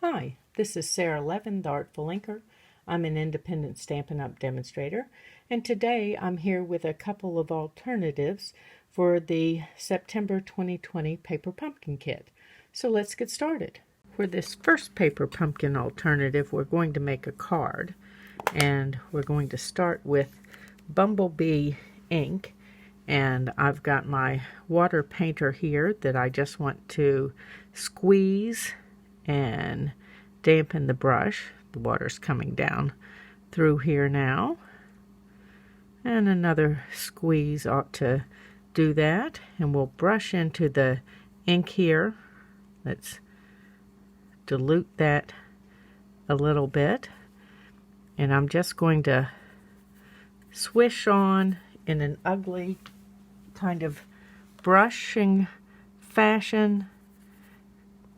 Hi, this is Sara Levin, the Artful Inker. I'm an independent Stampin' Up! Demonstrator, and today I'm here with a couple of alternatives for the September 2020 Paper Pumpkin Kit. So let's get started. For this first Paper Pumpkin alternative, we're going to make a card, and we're going to start with Bumblebee ink, and I've got my water painter here that I just want to squeeze and dampen the brush. The water's coming down through here now, and another squeeze ought to do that, and we'll brush into the ink here. Let's dilute that a little bit, and I'm just going to swish on in an ugly kind of brushing fashion.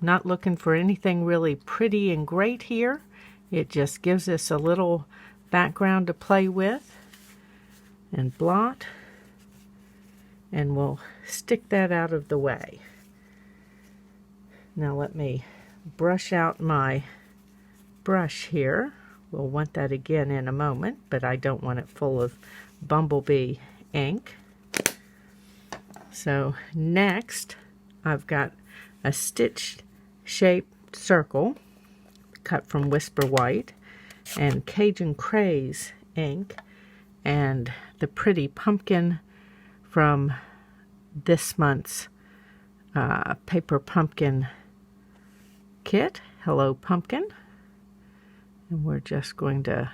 Not looking for anything really pretty and great here. It just gives us a little background to play with. And blot. And we'll stick that out of the way. Now let me brush out my brush here. We'll want that again in a moment, but I don't want it full of Bumblebee ink. So next, I've got a stitched shaped circle cut from Whisper White and Cajun Craze ink and the pretty pumpkin from this month's Paper Pumpkin Kit, Hello Pumpkin. And we're just going to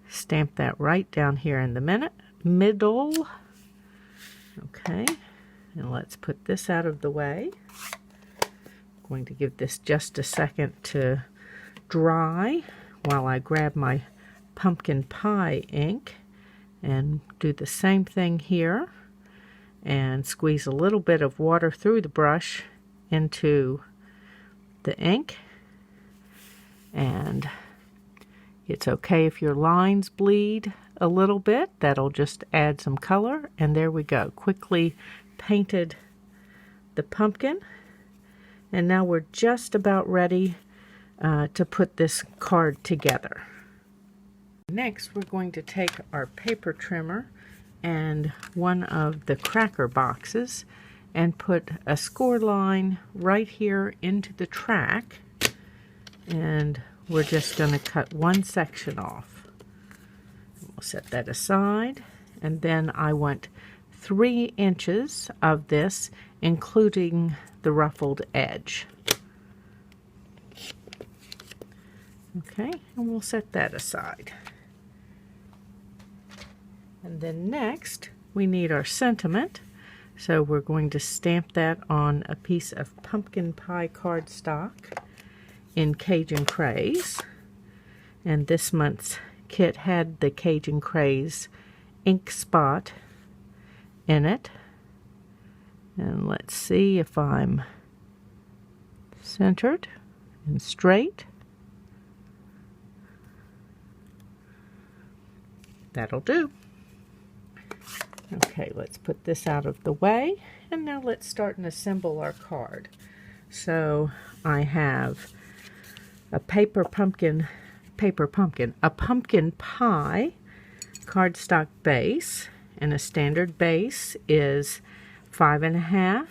stamp that right down here in the middle. Okay, and let's put this out of the way. Going to give this just a second to dry while I grab my pumpkin pie ink and do the same thing here and squeeze a little bit of water through the brush into the ink. And it's okay if your lines bleed a little bit. That'll just add some color. And there we go. Quickly painted the pumpkin. And now we're just about ready to put this card together. Next, we're going to take our paper trimmer and one of the cracker boxes and put a score line right here into the track. And we're just going to cut one section off. We'll set that aside. And then I want 3 inches of this, including the ruffled edge. Okay, and we'll set that aside. And then next, we need our sentiment. So we're going to stamp that on a piece of pumpkin pie cardstock in Cajun Craze. And this month's kit had the Cajun Craze ink spot in it. And let's see if I'm centered and straight. That'll do. Okay, let's put this out of the way, and now let's start and assemble our card. So I have a pumpkin pie cardstock base, and a standard base is 5.5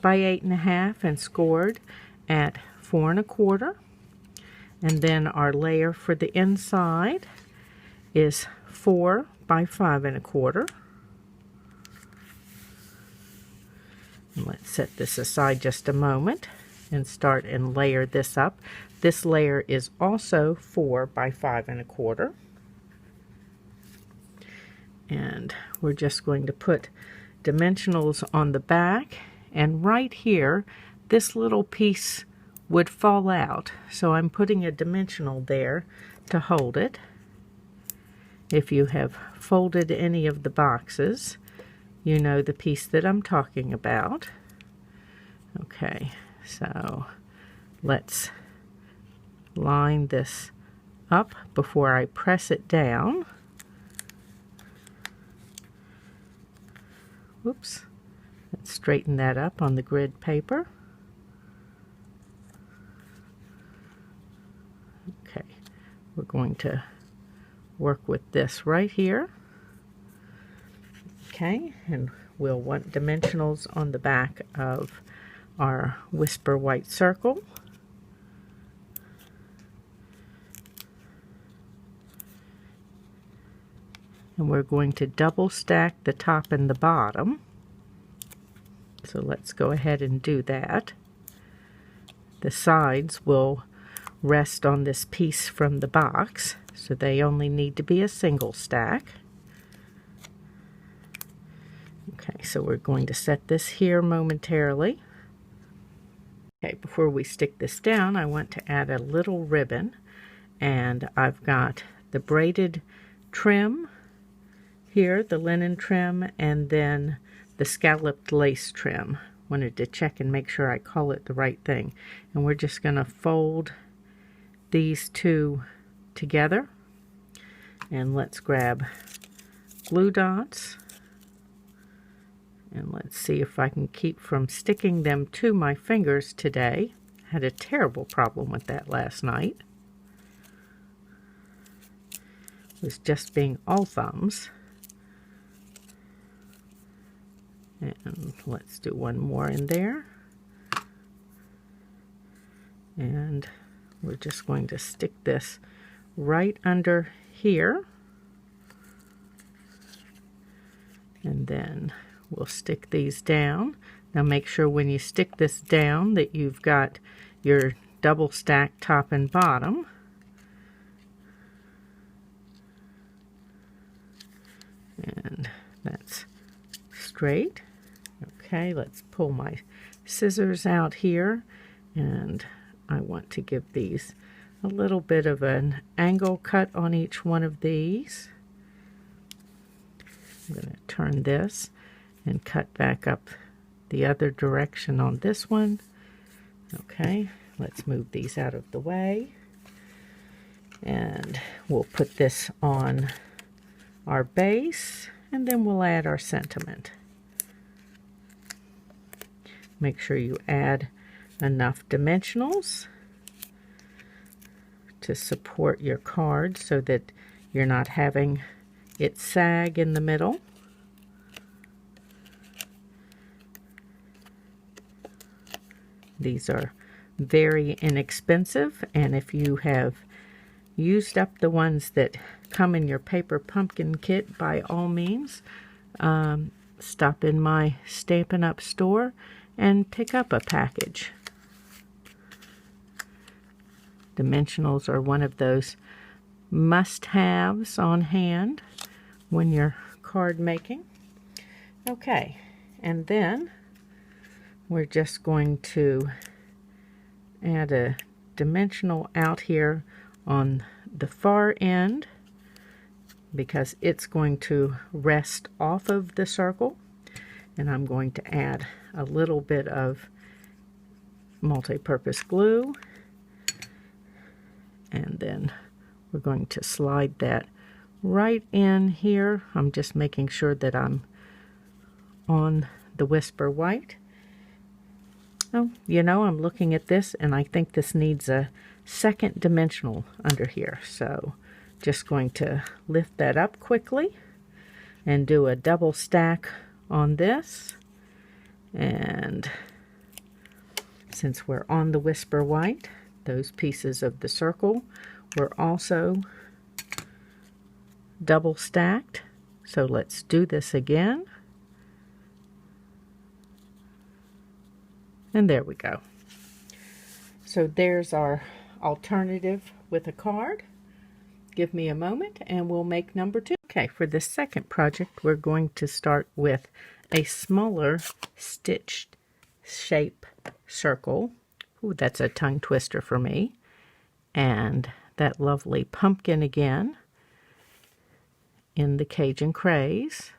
by 8.5 and scored at 4 1/4. And then our layer for the inside is 4 by 5 1/4. And let's set this aside just a moment and start and layer this up. This layer is also 4 by 5 1/4. And we're just going to put dimensionals on the back, and right here this little piece would fall out, so I'm putting a dimensional there to hold it. If you have folded any of the boxes, you know the piece that I'm talking about. Okay, so let's line this up before I press it down. Whoops. Let's straighten that up on the grid paper. we're going to work with this right here. Okay, and we'll want dimensionals on the back of our Whisper White circle. And we're going to double stack the top and the bottom. So let's go ahead and do that. The sides will rest on this piece from the box, so they only need to be a single stack. Okay, so we're going to set this here momentarily. Okay, before we stick this down, I want to add a little ribbon, and I've got the braided trim here, the linen trim, and then the scalloped lace trim. Wanted to check and make sure I call it the right thing. And we're just going to fold these two together. And let's grab glue dots. And let's see if I can keep from sticking them to my fingers today. Had a terrible problem with that last night. It was just being all thumbs. And let's do one more in there. And we're just going to stick this right under here. And then we'll stick these down. Now make sure when you stick this down that you've got your double stack top and bottom. And that's straight. Okay, let's pull my scissors out here, and I want to give these a little bit of an angle cut on each one of these. I'm going to turn this and cut back up the other direction on this one. Okay, let's move these out of the way, and we'll put this on our base, and then we'll add our sentiment. Make sure you add enough dimensionals to support your card so that you're not having it sag in the middle. These are very inexpensive, and if you have used up the ones that come in your paper pumpkin kit, by all means, stop in my Stampin' Up! Store and pick up a package. Dimensionals are one of those must-haves on hand when you're card making. Okay, and then we're just going to add a dimensional out here on the far end because it's going to rest off of the circle. And I'm going to add a little bit of multi-purpose glue, and then we're going to slide that right in here. I'm just making sure that I'm on the Whisper White. Oh, you know, I'm looking at this and I think this needs a second dimensional under here, so just going to lift that up quickly and do a double stack on this. And since we're on the Whisper White, those pieces of the circle were also double stacked. So let's do this again. And there we go. So there's our alternative with a card. Give me a moment and we'll make number 2. Okay, for the second project, we're going to start with a smaller stitched shape circle. Ooh, that's a tongue twister for me. And that lovely pumpkin again in the Cajun Craze.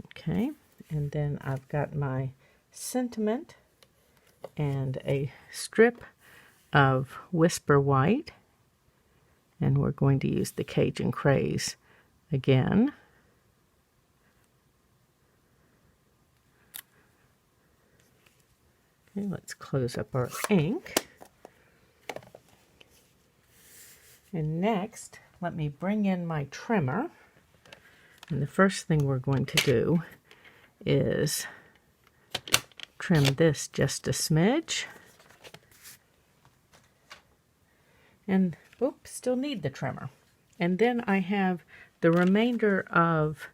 Okay, and then I've got my sentiment and a strip of Whisper White, and we're going to use the Cajun Craze again. Okay, let's close up our ink. And next, let me bring in my trimmer. And the first thing we're going to do is trim this just a smidge. And, oops, still need the trimmer. And then I have the remainder of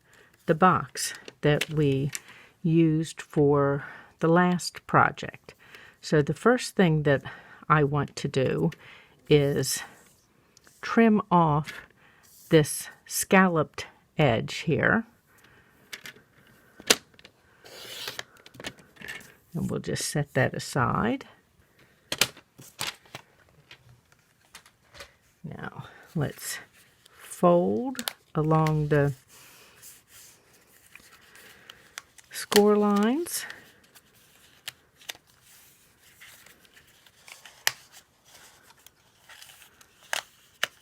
the box that we used for the last project. So the first thing that I want to do is trim off this scalloped edge here. And we'll just set that aside. Now let's fold along the score lines.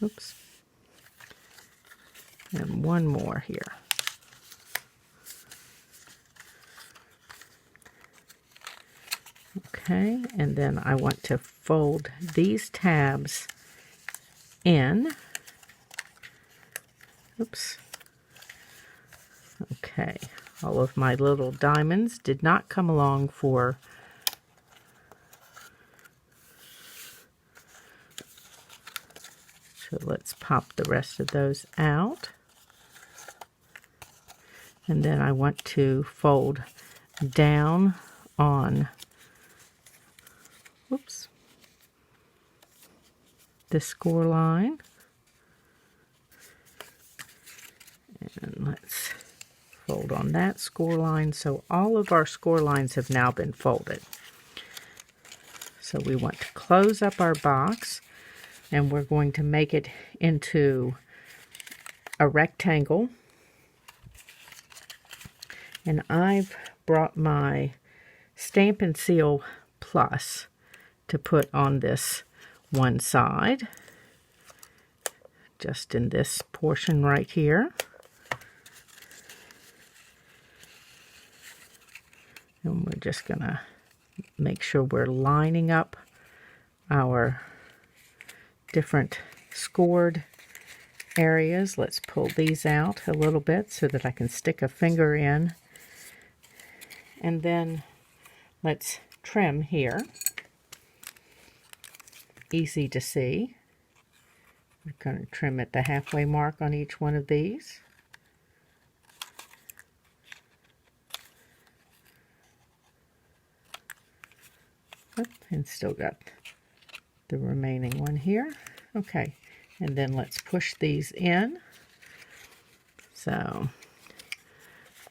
Oops. And one more here. Okay, and then I want to fold these tabs in. Oops. Okay, all of my little diamonds did not come along for so let's pop the rest of those out. And then I want to fold down on, whoops, the score line. And let's fold on that score line. So all of our score lines have now been folded. So we want to close up our box, and we're going to make it into a rectangle. And I've brought my Stampin' Seal Plus to put on this one side, just in this portion right here. And we're just going to make sure we're lining up our different scored areas. Let's pull these out a little bit so that I can stick a finger in. And then let's trim here. Easy to see. We're going to trim at the halfway mark on each one of these. And still got the remaining one here. Okay, and then let's push these in. So,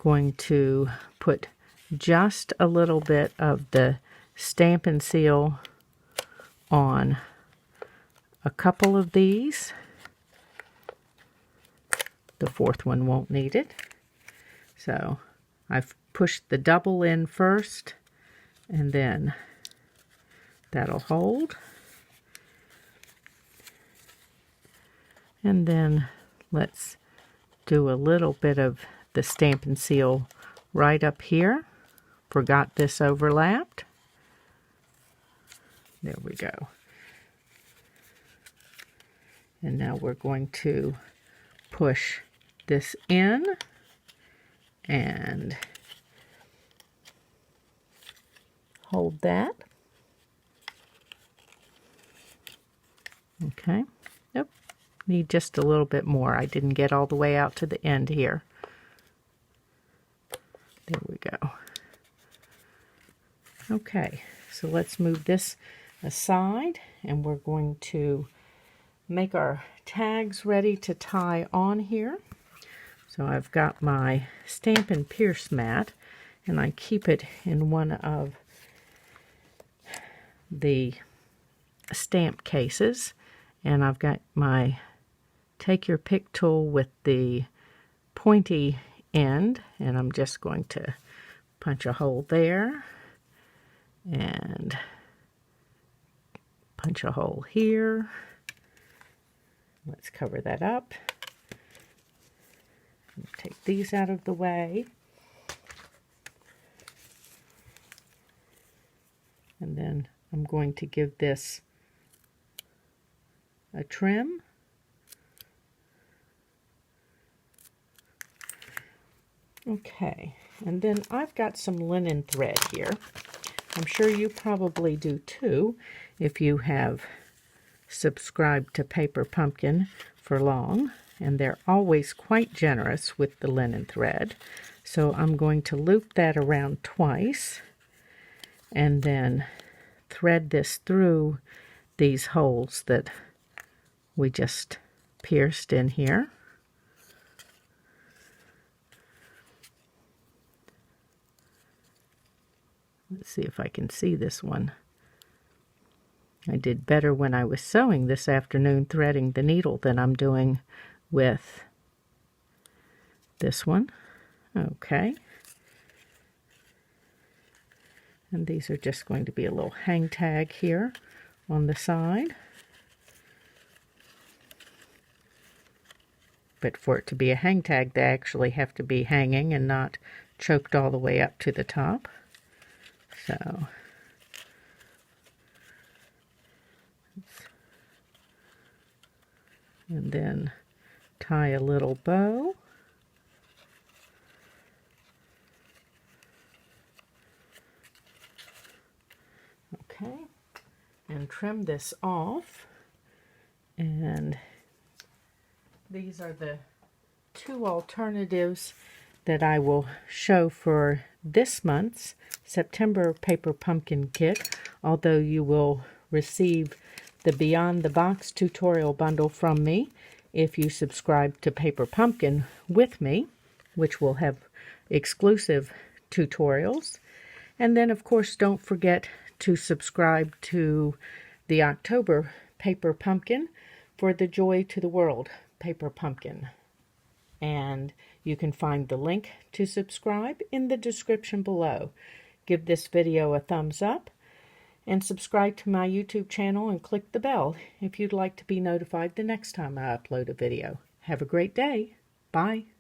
going to put just a little bit of the Stampin' Seal on a couple of these. The fourth one won't need it. So, I've pushed the double in first, and then that'll hold. And then let's do a little bit of the Stampin' Seal right up here. Forgot this overlapped. There we go. And now we're going to push this in and hold that. Okay. Yep. Need just a little bit more. I didn't get all the way out to the end here. There we go. Okay, so let's move this aside, and we're going to make our tags ready to tie on here. So I've got my Stampin' Pierce mat, and I keep it in one of the stamp cases, and I've got my Take Your Pick tool with the pointy end, and I'm just going to punch a hole there and punch a hole here. Let's cover that up. Take these out of the way. And then I'm going to give this a trim. Okay, and then I've got some linen thread here. I'm sure you probably do too if you have subscribed to Paper Pumpkin for long, and they're always quite generous with the linen thread. So I'm going to loop that around twice and then thread this through these holes that we just pierced in here. Let's see if I can see this one. I did better when I was sewing this afternoon threading the needle than I'm doing with this one. Okay. And these are just going to be a little hang tag here on the side. But for it to be a hang tag, they actually have to be hanging and not choked all the way up to the top. So, and then tie a little bow. Okay, and trim this off. And these are the two alternatives that I will show for this month's September Paper Pumpkin Kit, although you will receive the Beyond the Box tutorial bundle from me if you subscribe to Paper Pumpkin with me, which will have exclusive tutorials. And then, of course, don't forget to subscribe to the October Paper Pumpkin for the Joy to the World Paper Pumpkin. And you can find the link to subscribe in the description below. Give this video a thumbs up and subscribe to my YouTube channel and click the bell if you'd like to be notified the next time I upload a video. Have a great day. Bye.